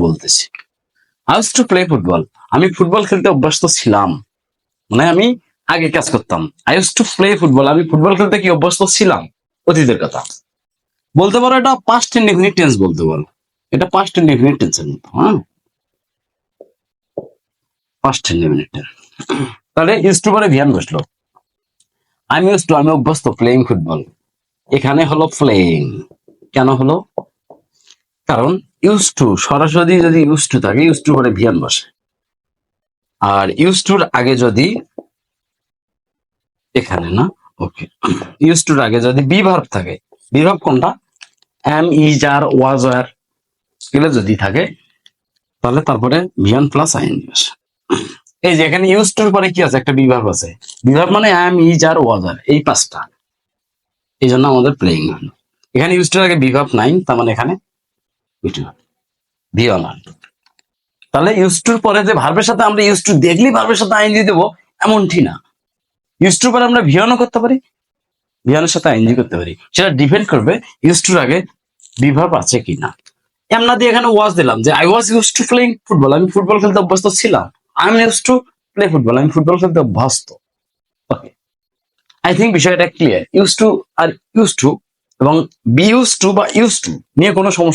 বলতেছি। I use to play football, আমি football খেলতে অভ্যস্ত ছিলাম, মানে আমি আগে কাজ করতাম। I use to play football, আমি ফুটবল খেলতে কি অভ্যস্ত ছিলাম, অতীতের কথা। বলতে পারো এটা পাস্ট ইনডেফিনিট টেন্স বলতে পারো, এটা পাস্ট ইনডেফিনিট টেন্সের মতো। হ্যাঁ, পাস্ট ইনডেফিনিট টেন্স। তাহলে ইউজ টু পরে ভিয়ান বসলো। আমি ইউজ টু, আমি অভ্যস্ত প্লেইং ফুটবল, এখানে হলো প্লেইং। কেন হলো? কারণ ইউজ টু সরাসরি যদি ইউজ টু থাকে, ইউজ টু পরে ভিয়ান বসে। আর ইউজ টুর আগে যদি এখানে না, ওকে, ইউজ টুর আগে যদি বি ভার্ব থাকে, বি ভার্ব কোনটা? এম, ইজ, আর, ওয়াজ, আর এগুলো যদি থাকে, তাহলে তারপরে ভিয়ান প্লাস আইএনজি আসে। এই যে এখানে ইউজ টুর পরে কি আছে? একটা বি ভার্ব আছে। বি ভার্ব মানে এম, ইজ, আর, ওয়াজ, আর, এই পাঁচটা। এই জন্য আমাদের প্লেইং হলো। এখানে ইউজ টুর আগে বি ভার্ব নাই, তার মানে এখানে ভি অন। তাহলে ইউজ টুর পরে যে ভার্বের সাথে আমরা ইউজ টু দেখলি ভার্বের সাথে আইএনজি দেবো এমনটি না। ইউজ টুর পরে আমরা ভিয়ানও করতে পারি, ভিয়ানের সাথে আইএনজি করতে পারি, সেটা ডিপেন্ড করবে ইউজ টুর আগে বি ভার্ব আছে কিনা। এমনা দিয়ে এখানে ওয়াজ দিলাম যে I was use to playing football, আমি ফুটবল খেলতে অভ্যস্ত ছিলাম। I am use to play football, আমি ফুটবল খেলতে অভ্যস্ত। ওকে, আই থিঙ্ক বিষয়টা ক্লিয়ার। ইউজ টু আর ইউজ টু এবং বি ইউজ টু বা ইউজ টু নিয়ে কোনো সমস্যা